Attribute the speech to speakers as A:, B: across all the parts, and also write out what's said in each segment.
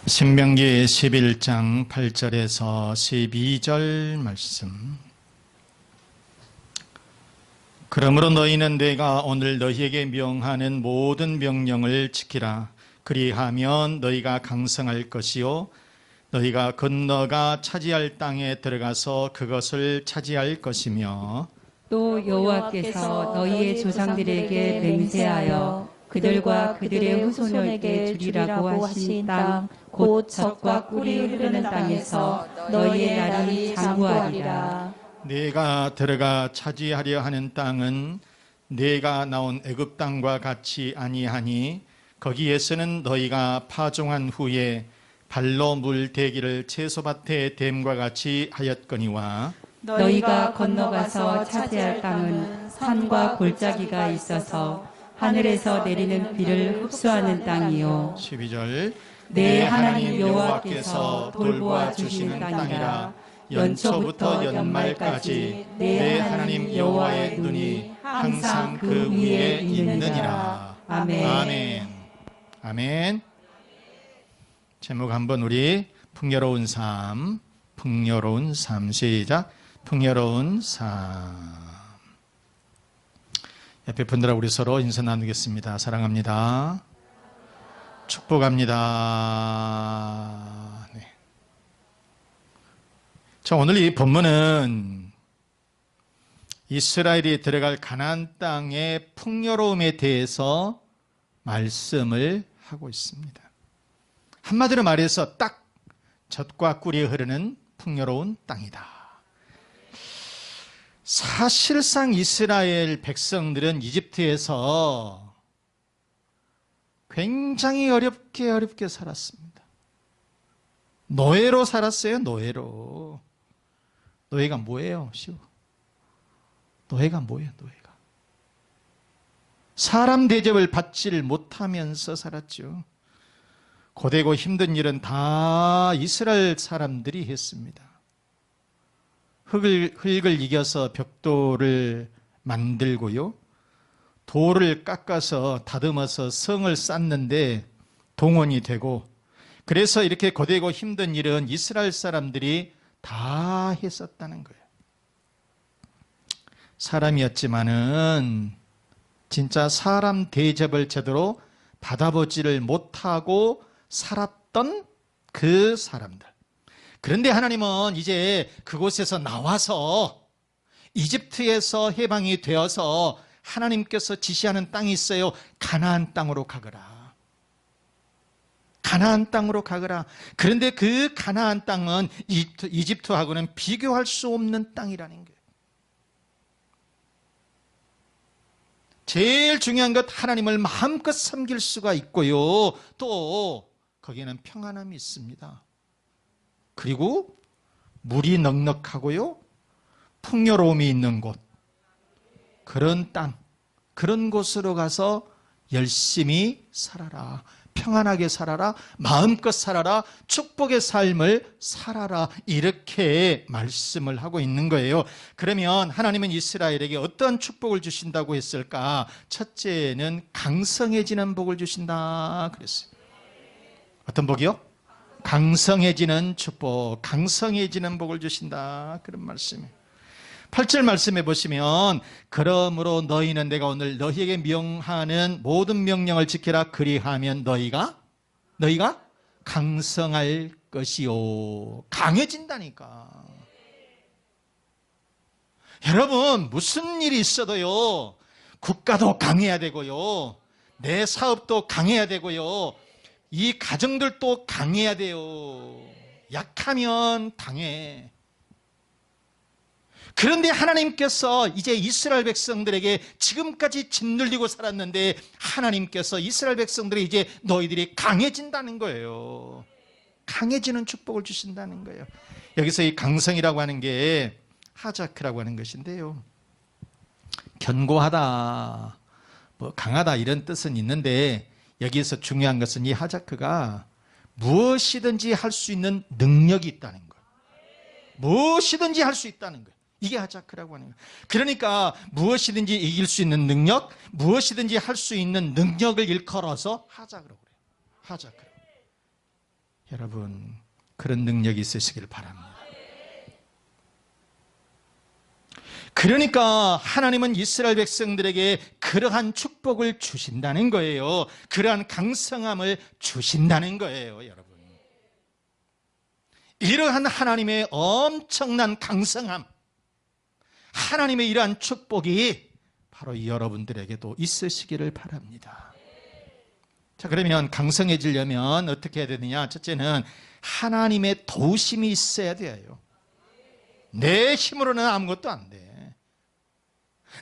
A: 신명기 11장 8절에서 12절 말씀. 그러므로 너희는 내가 오늘 너희에게 명하는 모든 명령을 지키라. 그리하면 너희가 강성할 것이요 너희가 건너가 차지할 땅에 들어가서 그것을 차지할 것이며,
B: 또 여호와께서 너희의 조상들에게 맹세하여 그들과 그들의 후손에게 주리라고 하신 땅 곧 젖과 꿀이 흐르는 땅에서 너희의 날이 장구하리라.
A: 내가 들어가 차지하려 하는 땅은 내가 나온 애굽 땅과 같이 아니하니 거기에서는 너희가 파종한 후에 발로 물 대기를 채소밭에 댐과 같이 하였거니와,
B: 너희가 건너가서 차지할 땅은 산과 골짜기가 있어서 하늘에서 내리는 비를 흡수하는 땅이요
A: 12절.
B: 내 하나님 여호와께서 돌보아 주시는 땅이라. 연초부터 연말까지 내 하나님 여호와의 눈이 항상 그 위에 있느니라. 아멘.
A: 아멘. 아멘. 제목 한번 우리 풍요로운 삶, 풍요로운 삶. 시작. 풍요로운 삶. 옆에 분들하고 우리 서로 인사 나누겠습니다. 사랑합니다. 축복합니다. 네. 자, 오늘 이 본문은 이스라엘이 들어갈 가나안 땅의 풍요로움에 대해서 말씀을 하고 있습니다. 한마디로 말해서 딱 젖과 꿀이 흐르는 풍요로운 땅이다. 사실상 이스라엘 백성들은 이집트에서 굉장히 어렵게 살았습니다. 노예로 살았어요. 노예로. 노예가 뭐예요? 노예가 뭐예요? 노예가 사람 대접을 받지를 못하면서 살았죠. 고되고 힘든 일은 다 이스라엘 사람들이 했습니다. 흙을 이겨서 벽돌을 만들고요, 돌을 깎아서 다듬어서 성을 쌓는데 동원이 되고, 그래서 이렇게 고되고 힘든 일은 이스라엘 사람들이 다 했었다는 거예요. 사람이었지만은 진짜 사람 대접을 제대로 받아보지를 못하고 살았던 그 사람들. 그런데 하나님은 이제 그곳에서 나와서 이집트에서 해방이 되어서 하나님께서 지시하는 땅이 있어요. 가나안 땅으로 가거라. 가나안 땅으로 가거라. 그런데 그 가나안 땅은 이집트하고는 비교할 수 없는 땅이라는 거예요. 제일 중요한 것, 하나님을 마음껏 섬길 수가 있고요, 또 거기에는 평안함이 있습니다. 그리고 물이 넉넉하고요, 풍요로움이 있는 곳, 그런 땅, 그런 곳으로 가서 열심히 살아라. 평안하게 살아라. 마음껏 살아라. 축복의 삶을 살아라. 이렇게 말씀을 하고 있는 거예요. 그러면 하나님은 이스라엘에게 어떤 축복을 주신다고 했을까? 첫째는 강성해지는 복을 주신다 그랬어요. 어떤 복이요? 강성해지는 축복, 강성해지는 복을 주신다, 그런 말씀이에요. 8절 말씀해 보시면, 그러므로 너희는 내가 오늘 너희에게 명하는 모든 명령을 지키라. 그리하면 너희가 강성할 것이요. 강해진다니까. 여러분, 무슨 일이 있어도요, 국가도 강해야 되고요, 내 사업도 강해야 되고요, 이 가정들도 강해야 돼요. 약하면 당해. 그런데 하나님께서 이제 이스라엘 백성들에게 지금까지 짓눌리고 살았는데, 하나님께서 이스라엘 백성들이 이제 너희들이 강해진다는 거예요. 강해지는 축복을 주신다는 거예요. 여기서 이 강성이라고 하는 게 하자크라고 하는 것인데요, 견고하다, 강하다 이런 뜻은 있는데, 여기에서 중요한 것은 이 하자크가 무엇이든지 할 수 있는 능력이 있다는 거예요. 무엇이든지 할 수 있다는 거예요. 이게 하자크라고 하는 거예요. 그러니까 무엇이든지 이길 수 있는 능력, 무엇이든지 할 수 있는 능력을 일컬어서 하자크라고 그래요. 하자크. 여러분, 그런 능력이 있으시길 바랍니다. 그러니까 하나님은 이스라엘 백성들에게 그러한 축복을 주신다는 거예요. 그러한 강성함을 주신다는 거예요, 여러분. 이러한 하나님의 엄청난 강성함, 하나님의 이러한 축복이 바로 여러분들에게도 있으시기를 바랍니다. 자, 그러면 강성해지려면 어떻게 해야 되느냐? 첫째는 하나님의 도우심이 있어야 돼요. 내 힘으로는 아무것도 안 돼.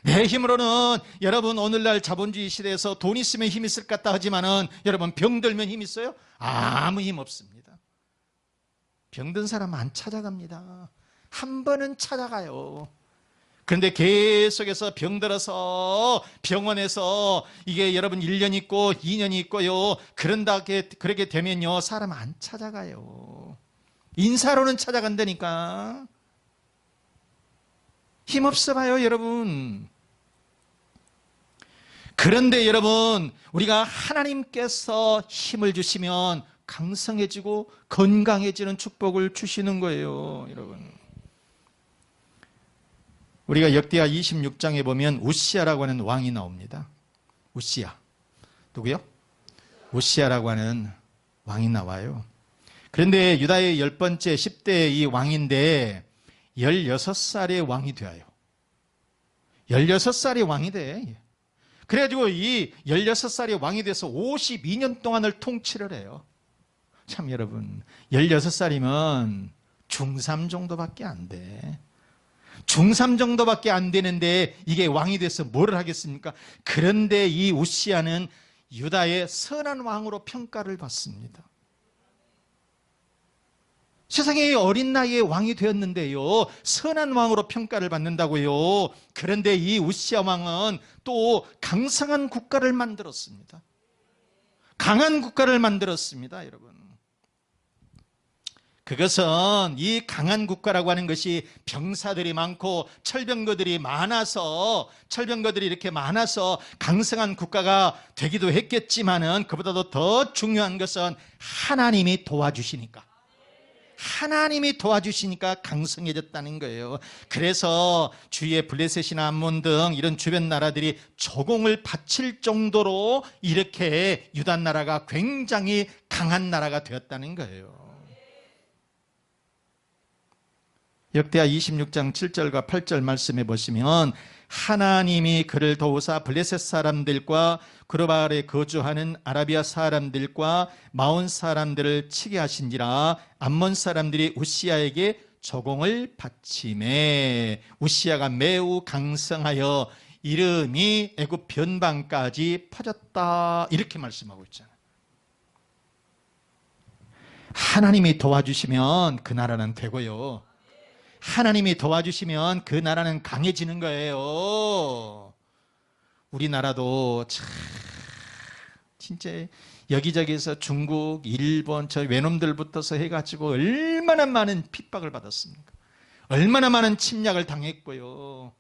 A: 내 힘으로는, 여러분, 오늘날 자본주의 시대에서 돈 있으면 힘 있을 것 같다 하지만은, 여러분, 병들면 힘 있어요? 아무 힘 없습니다. 병든 사람 안 찾아갑니다. 한 번은 찾아가요. 그런데 계속해서 병들어서 병원에서 이게 여러분 1년 있고 2년이 있고요. 그렇게 되면요, 사람 안 찾아가요. 인사로는 찾아간다니까. 힘없어 봐요, 여러분. 그런데 여러분, 우리가 하나님께서 힘을 주시면 강성해지고 건강해지는 축복을 주시는 거예요, 여러분. 우리가 역대하 26장에 보면 우시아라고 하는 왕이 나옵니다. 우시아. 누구요? 우시아라고 하는 왕이 나와요. 그런데 유다의 10번째 10대 이 왕인데 16살의 왕이 되어요. 16살의 왕이 돼. 그래가지고 이 16살의 왕이 돼서 52년 동안을 통치를 해요. 참, 여러분, 16살이면 중3 정도밖에 안 돼. 중3 정도밖에 안 되는데 이게 왕이 돼서 뭐를 하겠습니까? 그런데 이 우시아는 유다의 선한 왕으로 평가를 받습니다. 세상에 어린 나이에 왕이 되었는데요, 선한 왕으로 평가를 받는다고요. 그런데 이 우시아 왕은 또 강성한 국가를 만들었습니다. 강한 국가를 만들었습니다, 여러분. 그것은 이 강한 국가라고 하는 것이 병사들이 많고 철병거들이 이렇게 많아서 강성한 국가가 되기도 했겠지만은, 그보다도 더 중요한 것은 하나님이 도와주시니까 강성해졌다는 거예요. 그래서 주위의 블레셋이나 암몬 등 이런 주변 나라들이 조공을 바칠 정도로 이렇게 유다 나라가 굉장히 강한 나라가 되었다는 거예요. 역대하 26장 7절과 8절 말씀해 보시면, 하나님이 그를 도우사 블레셋 사람들과 그로바알에 거주하는 아라비아 사람들과 마온 사람들을 치게 하신지라. 암몬 사람들이 우시아에게 조공을 바치매 우시아가 매우 강성하여 이름이 애굽 변방까지 퍼졌다. 이렇게 말씀하고 있잖아요. 하나님이 도와주시면 그 나라는 되고요, 하나님이 도와주시면 그 나라는 강해지는 거예요. 우리나라도 참 진짜 여기저기서 중국, 일본, 저 외놈들부터서 해가지고 얼마나 많은 핍박을 받았습니까? 얼마나 많은 침략을 당했고요.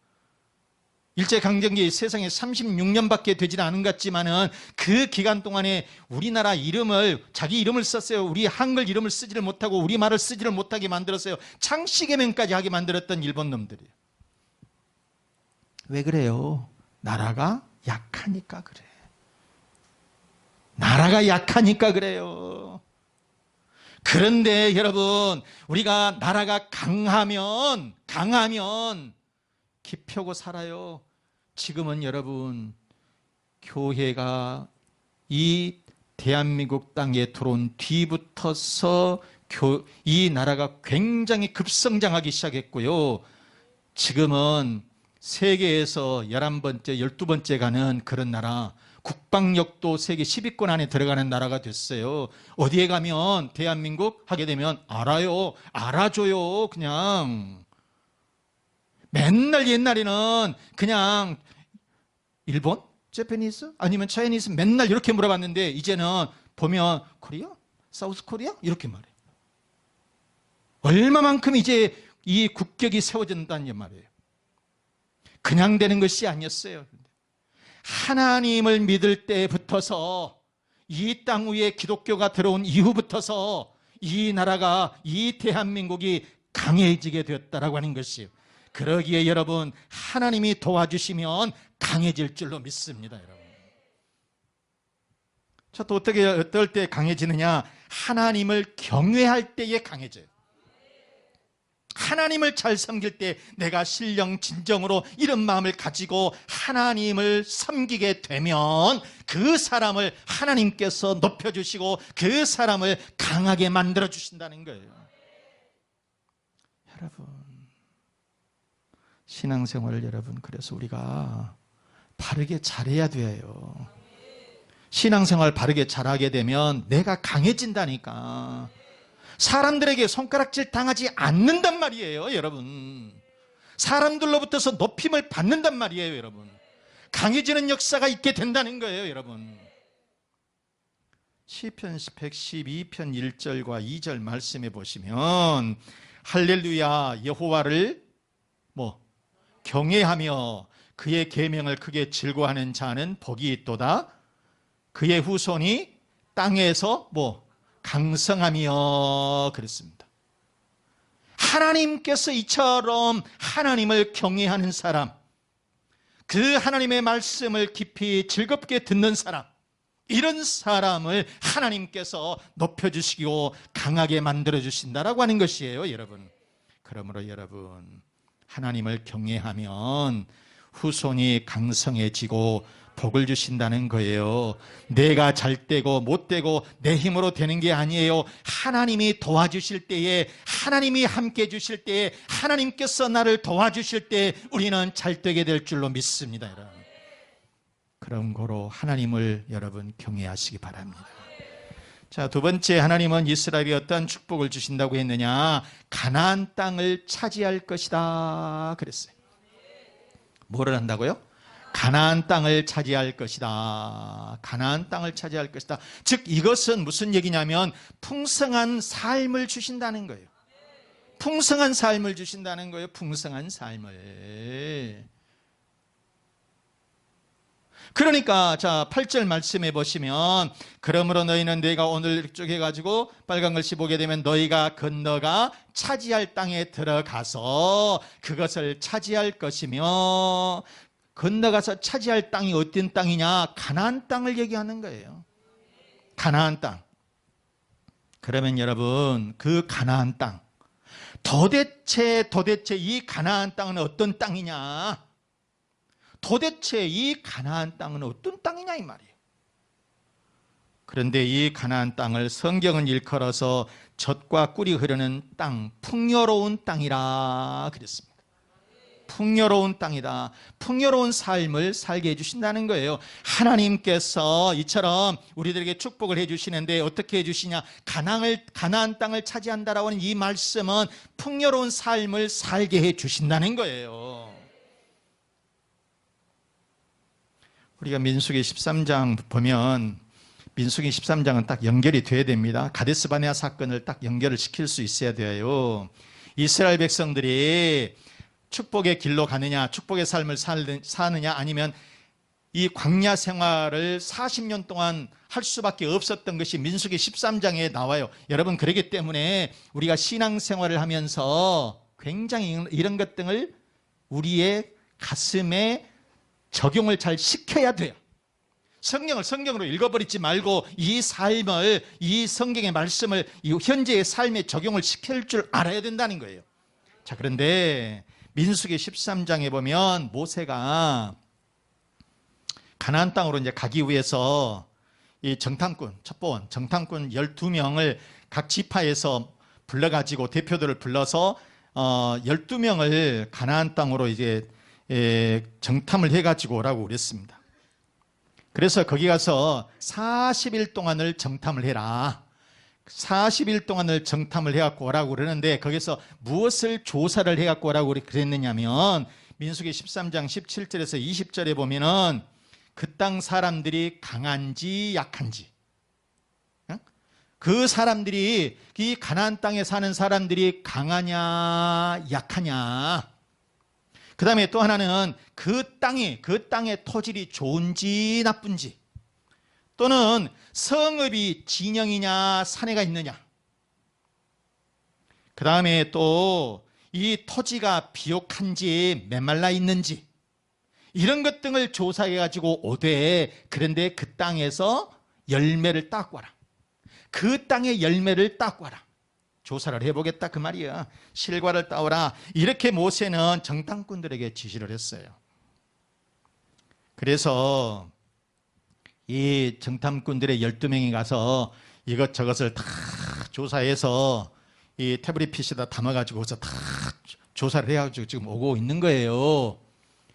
A: 일제강점기 세상에 36년밖에 되지는 않은 것 같지만은 그 기간 동안에 우리나라 이름을, 자기 이름을 썼어요. 우리 한글 이름을 쓰지를 못하고 우리말을 쓰지를 못하게 만들었어요. 창씨개명까지 하게 만들었던 일본 놈들이에요. 왜 그래요? 나라가 약하니까 그래. 나라가 약하니까 그래요. 그런데 여러분, 우리가 나라가 강하면 기펴고 살아요. 지금은 여러분, 교회가 이 대한민국 땅에 들어온 뒤부터서 이 나라가 굉장히 급성장하기 시작했고요. 지금은 세계에서 11번째, 12번째 가는 그런 나라, 국방력도 세계 10위권 안에 들어가는 나라가 됐어요. 어디에 가면 대한민국 하게 되면 알아줘요. 그냥 맨날 옛날에는 그냥 일본? 재패니스? 아니면 차이니스? 맨날 이렇게 물어봤는데 이제는 보면 코리아? 사우스 코리아? 이렇게 말해요. 얼마만큼 이제 이 국격이 세워진다는 말이에요. 그냥 되는 것이 아니었어요. 하나님을 믿을 때부터서, 이 땅 위에 기독교가 들어온 이후부터서 이 나라가, 이 대한민국이 강해지게 되었다라고 하는 것이에요. 그러기에 여러분, 하나님이 도와주시면 강해질 줄로 믿습니다, 여러분. 자, 또 어떨 때 강해지느냐? 하나님을 경외할 때에 강해져요. 하나님을 잘 섬길 때 내가 신령 진정으로 이런 마음을 가지고 하나님을 섬기게 되면 그 사람을 하나님께서 높여주시고 그 사람을 강하게 만들어 주신다는 거예요. 여러분, 신앙생활을 여러분, 그래서 우리가 바르게 잘해야 돼요. 신앙생활 바르게 잘하게 되면 내가 강해진다니까. 사람들에게 손가락질 당하지 않는단 말이에요, 여러분. 사람들로부터서 높임을 받는단 말이에요, 여러분. 강해지는 역사가 있게 된다는 거예요, 여러분. 시편 112편 1절과 2절 말씀해 보시면 할렐루야, 여호와를 경외하며 그의 계명을 크게 즐거워하는 자는 복이 있도다. 그의 후손이 땅에서 강성하며 그랬습니다. 하나님께서 이처럼 하나님을 경외하는 사람, 그 하나님의 말씀을 깊이 즐겁게 듣는 사람, 이런 사람을 하나님께서 높여주시고 강하게 만들어주신다라고 하는 것이에요, 여러분. 그러므로 여러분, 하나님을 경외하면 후손이 강성해지고 복을 주신다는 거예요. 내가 잘 되고 못 되고 내 힘으로 되는 게 아니에요. 하나님이 도와주실 때에, 하나님이 함께 해주실 때에, 하나님께서 나를 도와주실 때 우리는 잘 되게 될 줄로 믿습니다, 여러분. 그런 거로 하나님을 여러분 경외하시기 바랍니다. 자, 두 번째, 하나님은 이스라엘이 어떤 축복을 주신다고 했느냐? 가나안 땅을 차지할 것이다 그랬어요. 뭐를 한다고요? 가나안 땅을 차지할 것이다. 가나안 땅을 차지할 것이다. 즉 이것은 무슨 얘기냐면 풍성한 삶을 주신다는 거예요. 풍성한 삶을 주신다는 거예요. 풍성한 삶을. 그러니까 자 8절 말씀해 보시면 그러므로 너희는 내가 오늘 이렇게 해가지고 빨간 글씨 보게 되면 너희가 건너가 차지할 땅에 들어가서 그것을 차지할 것이며, 건너가서 차지할 땅이 어떤 땅이냐? 가나안 땅을 얘기하는 거예요. 가나안 땅. 그러면 여러분, 그 가나안 땅, 도대체 이 가나안 땅은 어떤 땅이냐? 도대체 이 가나안 땅은 어떤 땅이냐 이 말이에요. 그런데 이 가나안 땅을 성경은 일컬어서 젖과 꿀이 흐르는 땅, 풍요로운 땅이라 그랬습니다. 풍요로운 땅이다. 풍요로운 삶을 살게 해주신다는 거예요. 하나님께서 이처럼 우리들에게 축복을 해주시는데 어떻게 해주시냐? 가나안 땅을 차지한다라고 하는 이 말씀은 풍요로운 삶을 살게 해주신다는 거예요. 우리가 민수기 13장 보면 민수기 13장은 딱 연결이 돼야 됩니다. 가데스 바네아 사건을 딱 연결을 시킬 수 있어야 돼요. 이스라엘 백성들이 축복의 길로 가느냐, 축복의 삶을 사느냐, 아니면 이 광야 생활을 40년 동안 할 수밖에 없었던 것이 민수기 13장에 나와요. 여러분, 그렇기 때문에 우리가 신앙생활을 하면서 굉장히 이런 것들을 우리의 가슴에 적용을 잘 시켜야 돼요. 성경을 성경으로 읽어버리지 말고 이 삶을, 이 성경의 말씀을 이 현재의 삶에 적용을 시킬 줄 알아야 된다는 거예요. 자, 그런데 민수기 13장에 보면 모세가 가나안 땅으로 이제 가기 위해서 이 정탐꾼, 첩보원, 정탐꾼 12명을 각 지파에서 불러가지고 대표들을 불러서 12명을 가나안 땅으로 이제 정탐을 해가지고 오라고 그랬습니다. 그래서 거기 가서 40일 동안을 정탐을 해라. 40일 동안을 정탐을 해갖고 오라고 그러는데 거기서 무엇을 조사를 해갖고 오라고 그랬느냐면 민수기 13장 17절에서 20절에 보면은 그 땅 사람들이 강한지 약한지, 그 사람들이, 이 가나안 땅에 사는 사람들이 강하냐 약하냐, 그 다음에 또 하나는 그 땅의 토질이 좋은지 나쁜지, 또는 성읍이 진영이냐 산에가 있느냐, 그 다음에 또 이 토지가 비옥한지 메말라 있는지 이런 것 등을 조사해 가지고 오되 그런데 그 땅에서 열매를 따고 와라. 그 땅의 열매를 따고 와라. 조사를 해보겠다 그 말이야. 실과를 따오라. 이렇게 모세는 정탐꾼들에게 지시를 했어요. 그래서 이 정탐꾼들의 12명이 가서 이것저것을 다 조사해서 이 태블릿 담아가지고서 다 조사를 해가지고 지금 오고 있는 거예요.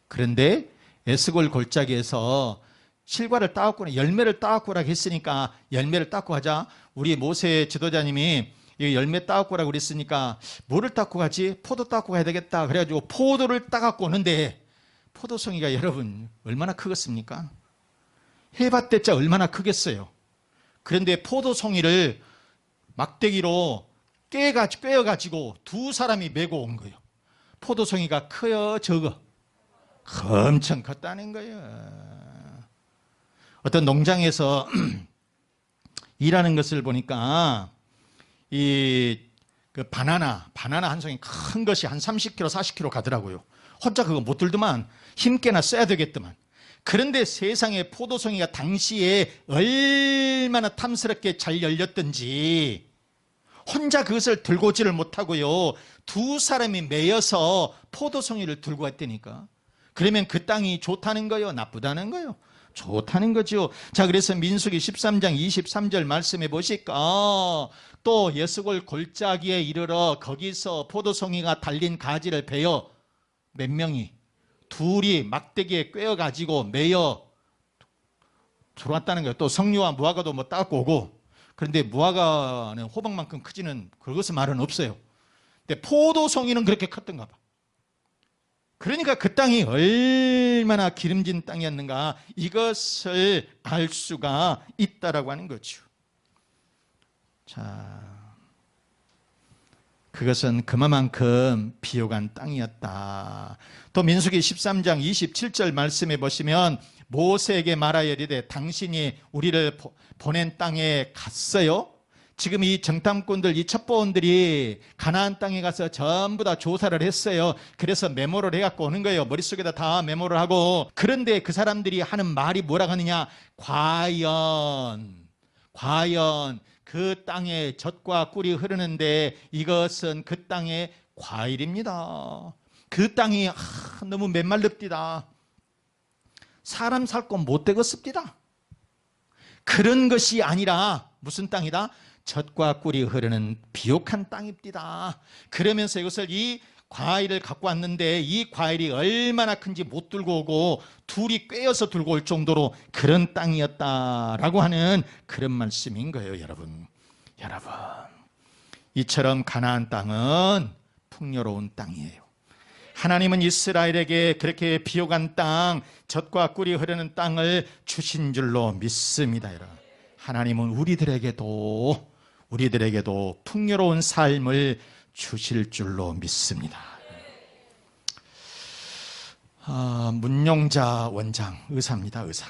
A: 그런데 에스골 골짜기에서 실과를 따왔구나, 열매를 따왔구라 했으니까 열매를 따고 가자. 우리 모세 지도자님이 이 열매 따갖고 오라고 그랬으니까 뭐를 따고 가지? 포도 따고 가야 되겠다. 그래가지고 포도를 따갖고 오는데 포도송이가 여러분 얼마나 크겠습니까? 해봤대자 얼마나 크겠어요. 그런데 포도송이를 막대기로 꿰어가지고 두 사람이 메고 온 거예요. 포도송이가 커요, 적어? 엄청 컸다는 거예요. 어떤 농장에서 일하는 것을 보니까 그 바나나 한 송이 큰 것이 한 30kg, 40kg 가더라고요. 혼자 그거 못 들더만 힘께나 써야 되겠더만. 그런데 세상에 포도송이가 당시에 얼마나 탐스럽게 잘 열렸던지 혼자 그것을 들고 오지를 못하고요. 두 사람이 매여서 포도송이를 들고 왔다니까. 그러면 그 땅이 좋다는 거요? 나쁘다는 거요? 좋다는 거죠. 자, 그래서 민수기 13장 23절 말씀해 보실까? 또 에스골 골짜기에 이르러 거기서 포도송이가 달린 가지를 베어 몇 명이? 둘이 막대기에 꿰어가지고 매여 들어왔다는 거예요. 또 석류와 무화과도 뭐 따고 오고. 그런데 무화과는 호박만큼 크지는 그것은 말은 없어요. 근데 포도송이는 그렇게 컸던가 봐. 그러니까 그 땅이 얼마나 기름진 땅이었는가 이것을 알 수가 있다라고 하는 거죠. 자, 그것은 그만큼 비옥한 땅이었다. 또 민수기 13장 27절 말씀해 보시면 모세에게 말하여 이르되 당신이 우리를 보낸 땅에 갔어요? 지금 이 정탐꾼들, 이 첩보원들이 가나안 땅에 가서 전부 다 조사를 했어요. 그래서 메모를 해갖고 오는 거예요. 머릿속에다 다 메모를 하고. 그런데 그 사람들이 하는 말이 뭐라고 하느냐? 과연 그 땅에 젖과 꿀이 흐르는데 이것은 그 땅의 과일입니다. 그 땅이 너무 메말릅디다. 사람 살 곳 못 되겠습니다. 그런 것이 아니라 무슨 땅이다? 젖과 꿀이 흐르는 비옥한 땅입니다. 그러면서 이것을 이 과일을 갖고 왔는데 이 과일이 얼마나 큰지 못 들고 오고 둘이 꿰어서 들고 올 정도로 그런 땅이었다라고 하는 그런 말씀인 거예요. 여러분 이처럼 가나안 땅은 풍요로운 땅이에요. 하나님은 이스라엘에게 그렇게 비옥한 땅, 젖과 꿀이 흐르는 땅을 주신 줄로 믿습니다. 여러분, 하나님은 우리들에게도 풍요로운 삶을 주실 줄로 믿습니다. 문용자 원장, 의사입니다. 의사.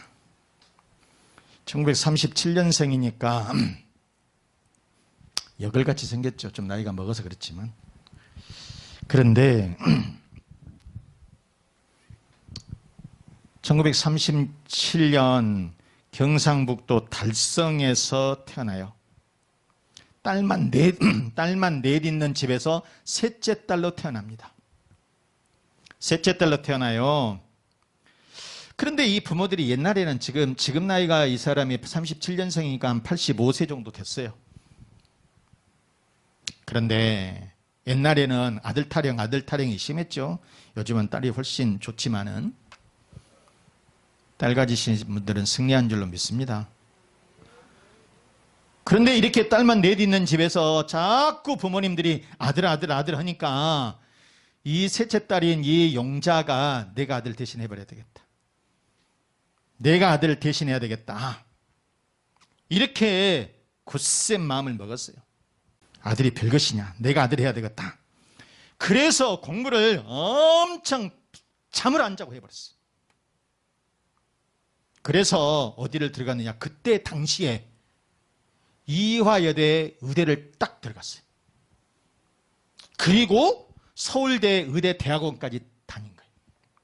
A: 1937년생이니까 여글같이 생겼죠. 좀 나이가 먹어서 그렇지만. 그런데 1937년 경상북도 달성에서 태어나요. 딸만 넷 있는 집에서 셋째 딸로 태어납니다. 셋째 딸로 태어나요. 그런데 이 부모들이 옛날에는 지금 나이가 이 사람이 37년생이니까 한 85세 정도 됐어요. 그런데 옛날에는 아들 타령이 심했죠. 요즘은 딸이 훨씬 좋지만은 딸 가지신 분들은 승리한 줄로 믿습니다. 그런데 이렇게 딸만 넷 있는 집에서 자꾸 부모님들이 아들 하니까 이 셋째 딸인 이 용자가 내가 아들 대신해버려야 되겠다. 내가 아들 대신해야 되겠다. 이렇게 굳센 마음을 먹었어요. 아들이 별것이냐. 내가 아들 해야 되겠다. 그래서 공부를 엄청 잠을 안 자고 해버렸어요. 그래서 어디를 들어갔느냐. 그때 당시에 이화여대 의대를 딱 들어갔어요. 그리고 서울대 의대 대학원까지 다닌 거예요.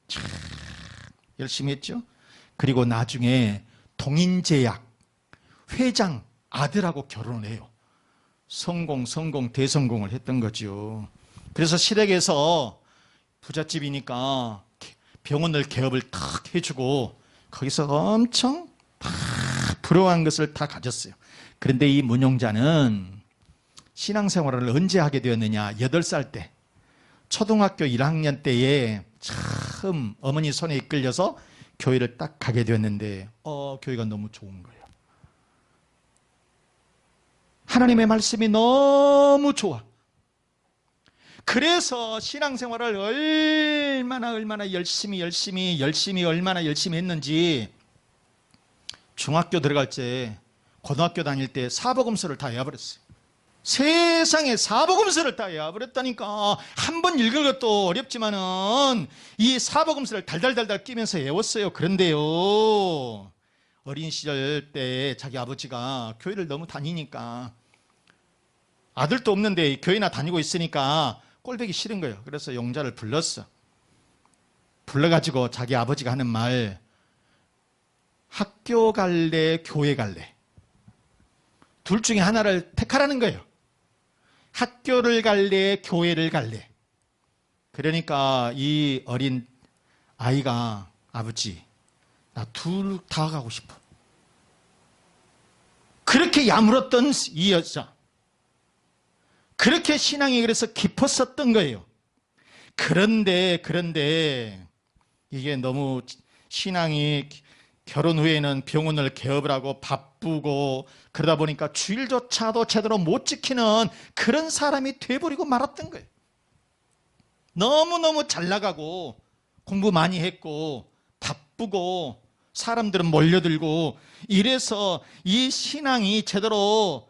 A: 참 열심히 했죠. 그리고 나중에 동인제약 회장 아들하고 결혼을 해요. 성공, 대성공을 했던 거죠. 그래서 시댁에서 부잣집이니까 병원을 개업을 탁 해주고 거기서 엄청 다 부러워한 것을 다 가졌어요. 그런데 이 문용자는 신앙생활을 언제 하게 되었느냐? 8살 때 초등학교 1학년 때에 처음 어머니 손에 이끌려서 교회를 딱 가게 되었는데 교회가 너무 좋은 거예요. 하나님의 말씀이 너무 좋아. 그래서 신앙생활을 얼마나 열심히 얼마나 열심히 했는지 중학교 들어갈 때 고등학교 다닐 때 사복음서를 다 외워버렸어요. 세상에 사복음서를 다 외워버렸다니까. 한 번 읽은 것도 어렵지만은 이 사복음서를 달달달달 끼면서 외웠어요. 그런데요, 어린 시절 때 자기 아버지가 교회를 너무 다니니까 아들도 없는데 교회나 다니고 있으니까 꼴보기 싫은 거예요. 그래서 용자를 불렀어. 불러가지고 자기 아버지가 하는 말, 학교 갈래 교회 갈래 둘 중에 하나를 택하라는 거예요. 학교를 갈래 교회를 갈래. 그러니까 이 어린 아이가 아버지 나 둘 다 가고 싶어. 그렇게 야물었던 이 여자, 그렇게 신앙이 그래서 깊었었던 거예요. 그런데 이게 너무 신앙이 결혼 후에는 병원을 개업을 하고 바쁘고 그러다 보니까 주일조차도 제대로 못 지키는 그런 사람이 돼버리고 말았던 거예요. 너무너무 잘 나가고 공부 많이 했고 바쁘고 사람들은 몰려들고 이래서 이 신앙이 제대로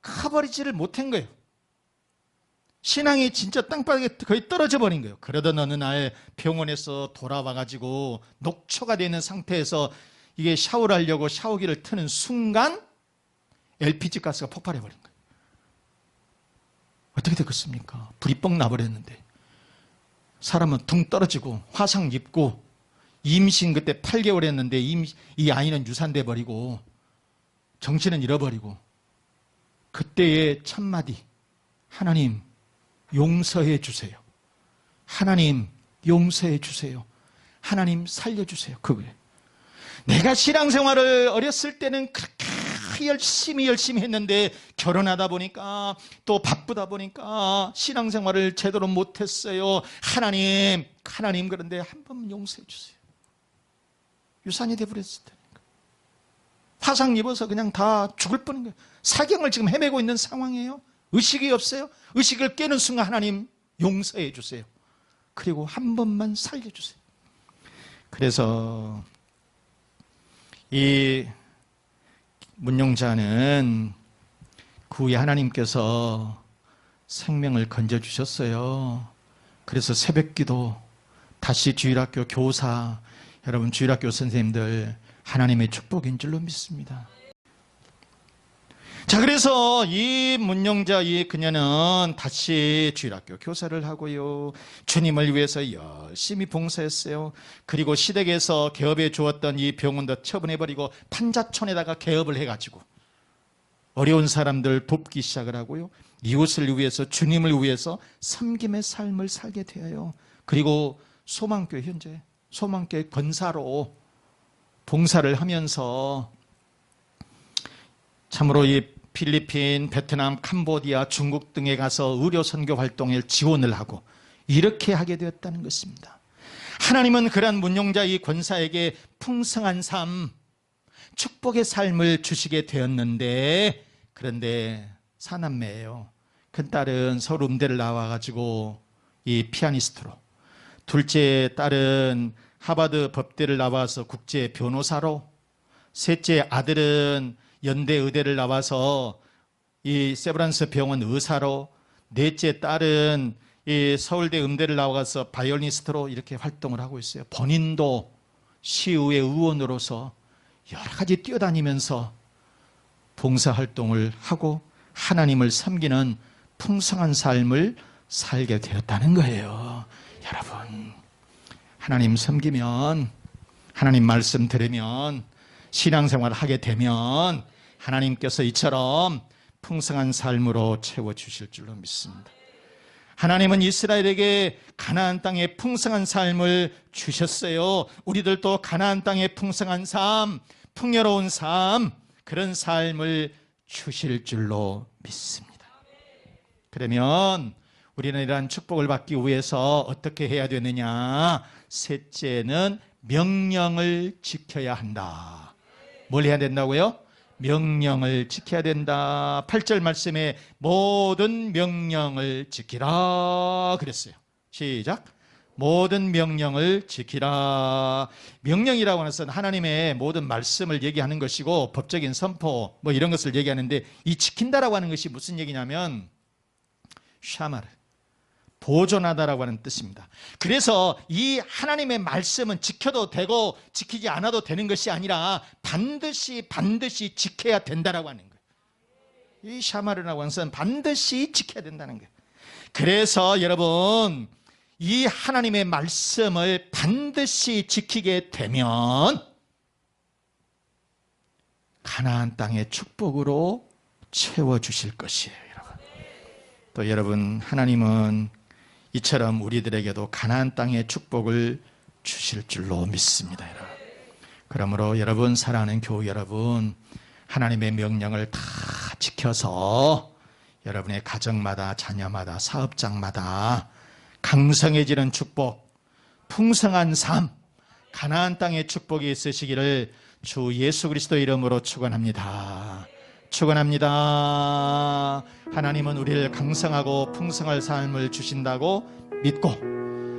A: 커버리지를 못한 거예요. 신앙이 진짜 땅바닥에 거의 떨어져 버린 거예요. 그러던 어느 날 병원에서 돌아와가지고 녹초가 되는 상태에서 이게 샤워를 하려고 샤워기를 트는 순간 LPG 가스가 폭발해 버린 거예요. 어떻게 됐겠습니까? 불이 뻥 나버렸는데 사람은 둥 떨어지고 화상 입고 임신 그때 8개월 했는데 이 아이는 유산돼 버리고 정신은 잃어버리고 그때의 첫마디, 하나님 용서해 주세요. 하나님 용서해 주세요. 하나님 살려주세요. 그거예요. 내가 신앙생활을 어렸을 때는 그렇게 열심히 했는데 결혼하다 보니까 또 바쁘다 보니까 신앙생활을 제대로 못했어요. 하나님 그런데 한 번만 용서해 주세요. 유산이 돼버렸을 테니까. 화상 입어서 그냥 다 죽을 뻔한 거예요. 사경을 지금 헤매고 있는 상황이에요. 의식이 없어요. 의식을 깨는 순간 하나님 용서해 주세요. 그리고 한 번만 살려주세요. 그래서 이 문용자는 그 후에 하나님께서 생명을 건져주셨어요. 그래서 새벽기도, 다시 주일학교 교사, 여러분 주일학교 선생님들 하나님의 축복인 줄로 믿습니다. 자, 그래서 이 문용자 그녀는 다시 주일학교 교사를 하고요. 주님을 위해서 열심히 봉사했어요. 그리고 시댁에서 개업해 주었던 이 병원도 처분해버리고 판자촌에다가 개업을 해가지고 어려운 사람들 돕기 시작을 하고요. 이웃을 위해서, 주님을 위해서 섬김의 삶을 살게 되어요. 그리고 소망교회, 현재 소망교회 권사로 봉사를 하면서 참으로 이 필리핀, 베트남, 캄보디아, 중국 등에 가서 의료 선교 활동에 지원을 하고 이렇게 하게 되었다는 것입니다. 하나님은 그러한 문용자 이 권사에게 풍성한 삶, 축복의 삶을 주시게 되었는데, 그런데 사남매예요. 큰딸은 서울 음대를 나와가지고 이 피아니스트로, 둘째 딸은 하버드 법대를 나와서 국제 변호사로, 셋째 아들은 연대 의대를 나와서 이 세브란스 병원 의사로, 넷째 딸은 이 서울대 음대를 나와서 바이올리니스트로 이렇게 활동을 하고 있어요. 본인도 시의회 의원으로서 여러 가지 뛰어다니면서 봉사활동을 하고 하나님을 섬기는 풍성한 삶을 살게 되었다는 거예요. 여러분, 하나님 섬기면, 하나님 말씀 들으면, 신앙생활 하게 되면 하나님께서 이처럼 풍성한 삶으로 채워주실 줄로 믿습니다. 하나님은 이스라엘에게 가나안 땅에 풍성한 삶을 주셨어요. 우리들도 가나안 땅에 풍성한 삶, 풍요로운 삶, 그런 삶을 주실 줄로 믿습니다. 그러면 우리는 이러한 축복을 받기 위해서 어떻게 해야 되느냐? 셋째는 명령을 지켜야 한다. 뭘 해야 된다고요? 명령을 지켜야 된다. 8절 말씀에 모든 명령을 지키라 그랬어요. 시작. 모든 명령을 지키라. 명령이라고 하는 것은 하나님의 모든 말씀을 얘기하는 것이고 법적인 선포 뭐 이런 것을 얘기하는데, 이 지킨다라고 하는 것이 무슨 얘기냐면 샤마르, 보존하다라고 하는 뜻입니다. 그래서 이 하나님의 말씀은 지켜도 되고 지키지 않아도 되는 것이 아니라 반드시 지켜야 된다라고 하는 거예요. 이 샤마르라고 하는 것은 반드시 지켜야 된다는 거예요. 그래서 여러분, 이 하나님의 말씀을 반드시 지키게 되면 가나안 땅의 축복으로 채워주실 것이에요. 여러분, 또 여러분, 하나님은 이처럼 우리들에게도 가나안 땅의 축복을 주실 줄로 믿습니다. 여러분. 그러므로 여러분, 사랑하는 교우 여러분, 하나님의 명령을 다 지켜서 여러분의 가정마다, 자녀마다, 사업장마다 강성해지는 축복, 풍성한 삶, 가나안 땅의 축복이 있으시기를 주 예수 그리스도 이름으로 축원합니다. 축원합니다. 하나님은 우리를 강성하고 풍성할 삶을 주신다고 믿고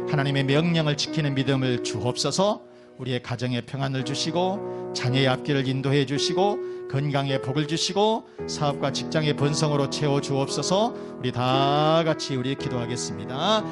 A: 하나님의 명령을 지키는 믿음을 주옵소서. 우리의 가정에 평안을 주시고 자녀의 앞길을 인도해 주시고 건강에 복을 주시고 사업과 직장의 번성으로 채워 주옵소서. 우리 다 같이 기도하겠습니다.